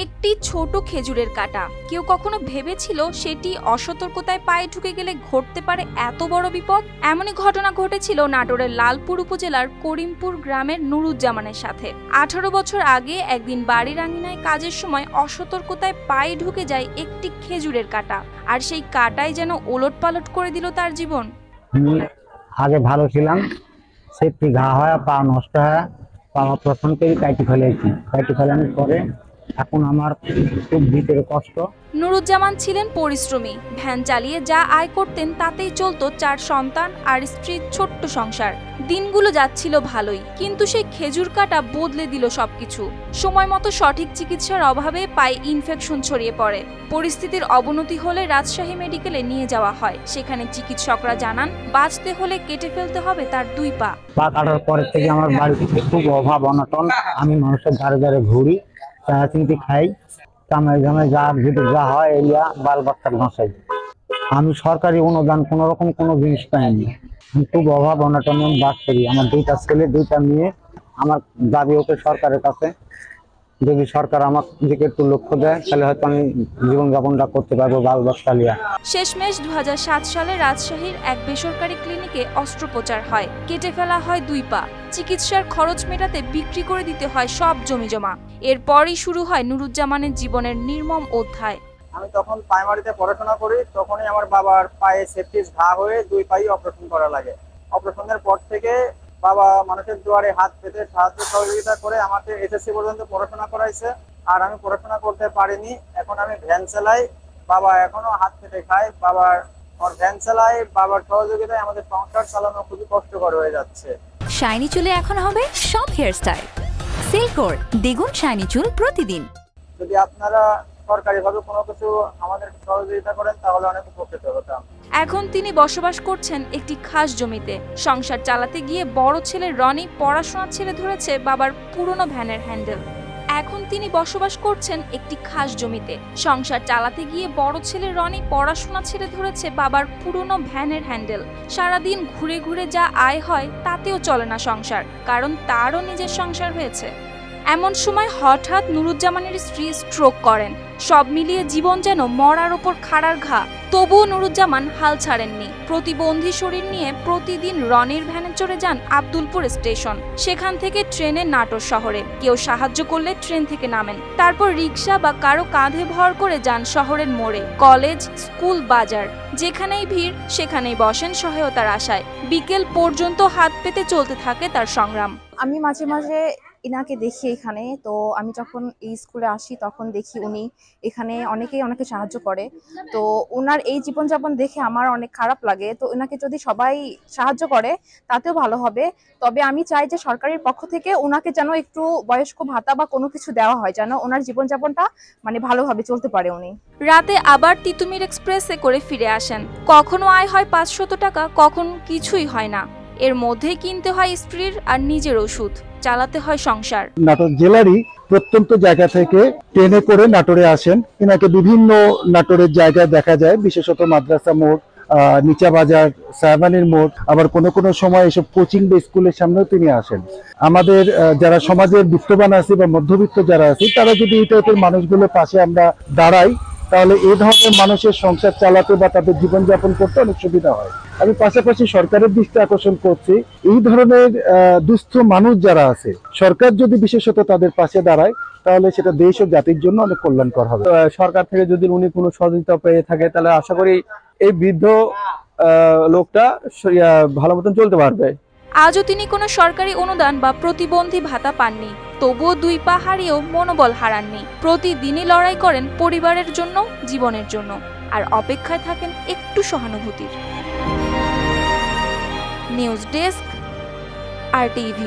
একটি ছোট খেজুরের কাঁটা। কেউ কখনো ভেবেছিল সেটি অসতর্কতায় পায়ে ঢুকে গেলে ঘটতে পারে এত বড় বিপদ? এমনই ঘটনা ঘটেছিল নাটোরের লালপুর উপজেলার করিমপুর গ্রামের নুরুজ্জামানের সাথে। 18 বছর আগে একদিন বাড়ির আঙিনায় কাজের সময় অসতর্কতায় পায়ে ঢুকে যায় একটি খেজুরের কাঁটা, আর সেই কাঁটাই যেন ওলটপালট করে দিল তার জীবন। আগে ভালো ছিলাম, সেফটি ঘা হয়, পা নষ্ট হয়, পা অপারেশন করে কাটি ফেলানোর পরে এখন আমার খুব ভিতরে কষ্ট। নুরুজ্জামান ছিলেন পরিশ্রমী। ভ্যান চালিয়ে যা আয় করতেন তাতেই চলতো 4 সন্তান আর স্ত্রীর ছোট্ট সংসার। দিনগুলো যাচ্ছিল ভালোই, কিন্তু সেই খেজুর কাঁটা বদলে দিল সবকিছু। সময় মতো সঠিক চিকিৎসার অভাবে পায়ে ইনফেকশন ছড়িয়ে পড়ে। পরিস্থিতির অবনতি হলে রাজশাহী মেডিকেলে নিয়ে যাওয়া হয়। সেখানে চিকিৎসকরা জানান বাঁচতে হলে কেটে ফেলতে হবে তার 2 পা। পা কাটার পর থেকে আমার বাড়িতে খুব অভাব অনটন। আমি মানুষের ধারে ধারে ঘুরি, চিনতে খাই, কামাই জামাই যা হয় এলিয়া বাল বাচ্চার ভাষাই। আমি সরকারি অনুদান কোন রকম কোনো জিনিস পাইনি। আমি খুব অভাব অনটন বাস করি। আমার 2টা ছেলে 2টা মেয়ে। আমার দাবি ওকে সরকারের কাছে, যদি সরকার আমার দিকে একটু লক্ষ্য দেয় তাহলে হয়তো আমি জীবনযাপনটা করতে পারবো বাল বাচ্চা নিয়ে। শেষমেশ 2007 সালে রাজশাহীর এক বেসরকারি ক্লিনিকে অস্ত্রোপচার হয়। কেটে ফেলা হয় 2 পা। চিকিৎসার খরচ মেটাতে বিক্রি করে দিতে হয় সব জমিজমা। এরপরই শুরু হয় নুরুজ্জামানের জীবনের নির্মম অধ্যায়। আমি তখন প্রাইমারিতে পড়াশোনা করি, তখনই আমার বাবার পায়ে সেপ্টিস ঘা হয়ে 2 পাই অপারেশন করা লাগে। অপারেশনের পর থেকে বাবা মানুষের দুয়ারে হাত পেতে সাহায্য সহযোগিতা করে আমাকে এসএসসি পর্যন্ত পড়াশোনা করাইছে। আর আমি পড়াশোনা করতে পারিনি। এখন আমি ভ্যান চালাই, বাবা এখনো হাত পেতে খায়। বাবার ভ্যান চালাই, বাবার সহযোগিতায় আমাদের সংসার চালানো খুবই কষ্টকর হয়ে যাচ্ছে। শাইনি চুলে এখন হবে সব হেয়ারস্টাইল। সিল্কোর দ্বিগুণ শাইনি চুল প্রতিদিন। যদি আপনারা সরকারিভাবে কোনো কিছু আমাদের সহযোগিতা করেন তাহলে অনেক উপকৃত হতাম। এখন তিনি বসবাস করছেন একটি খাস জমিতে। সংসার চালাতে গিয়ে বড় ছেলে রনি পড়াশোনা ছেড়ে ধরেছে বাবার পুরনো ভ্যানের হ্যান্ডেল। সারাদিন ঘুরে ঘুরে যা আয় হয় তাতেও চলে না সংসার, কারণ তারও নিজের সংসার হয়েছে। এমন সময় হঠাৎ নুরুজ্জামানের স্ত্রী স্ট্রোক করেন। সব মিলিয়ে জীবন যেন মরার ওপর খাড়ার ঘা। তবুও নুরুজ্জামান হাল ছাড়েননি। প্রতিবন্ধী শরীর নিয়ে প্রতিদিন রনির ভ্যানে চড়ে যান আব্দুলপুর স্টেশন। সেখান থেকে ট্রেনে নাটোর শহরে। কেউ সাহায্য করলে ট্রেন থেকে নামেন, তারপর রিক্সা বা কারো কাঁধে ভর করে যান শহরের মোড়ে, কলেজ, স্কুল, বাজার। যেখানেই ভিড় সেখানেই বসেন সহায়তার আশায়। বিকেল পর্যন্ত হাত পেতে চলতে থাকে তার সংগ্রাম। আমি মাঝে মাঝে ইনাকে দেখি এখানে। তো আমি যখন এই স্কুলে আসি তখন দেখি উনি এখানে অনেকে সাহায্য করে। তো ওনার এই জীবনযাপন দেখে আমার অনেক খারাপ লাগে। তো ওনাকে যদি সবাই সাহায্য করে তাতেও ভালো হবে। তবে আমি চাই যে সরকারের পক্ষ থেকে ওনাকে যেন একটু বয়স্ক ভাতা বা কোনো কিছু দেওয়া হয়, যেন ওনার জীবনযাপনটা ভালোভাবে চলতে পারে উনি। রাতে আবার তিতুমির এক্সপ্রেসে করে ফিরে আসেন। কখনো আয় হয় 500 টাকা, কখনো কিছুই হয় না। এর মধ্যেই কিনতে হয় স্ত্রীর আর নিজের ওষুধ, চালাতে হয় সংসার। নাটোর জেলারই প্রত্যন্ত জায়গা থেকে ট্রেনে করে নাটোরে আসেন। এনাকে বিভিন্ন নাটোরের জায়গায় দেখা যায়, বিশেষত মাদ্রাসা মোড়, নিচা বাজার, সায়াবানির মোড়, আবার কোনো সময় এসব কোচিং বা স্কুলের সামনেও তিনি আসেন। আমাদের যারা সমাজের বিত্তবান আছে বা মধ্যবিত্ত যারা আছে, তারা যদি এই টাইপের মানুষগুলোর পাশে আমরা দাঁড়াই তাহলে এই ধরনের মানুষের সংসার চালাতে বা তাদের জীবনযাপন করতে অনেক সুবিধা হয়। আমি পাশাপাশি সরকারের দৃষ্টি আকর্ষণ করছি, এই ধরনের দুস্থ মানুষ যারা আছে, সরকার যদি বিশেষত তাদের পাশে দাঁড়ায় তাহলে সেটা দেশ ও জাতির জন্য অনেক কল্যাণকর হবে। সরকার থেকে যদি উনি কোনো সহযোগিতা পেয়ে থাকে তাহলে আশা করি এই বৃদ্ধ লোকটা ভালো মতন চলতে পারবে। আজও তিনি কোনো সরকারি অনুদান বা প্রতিবন্ধী ভাতা পাননি। তবুও 2 পা হারিয়েও মনোবল হারাননি। প্রতিদিনই লড়াই করেন পরিবারের জন্য, জীবনের জন্য, আর অপেক্ষায় থাকেন একটু সহানুভূতির। News desk, RTV।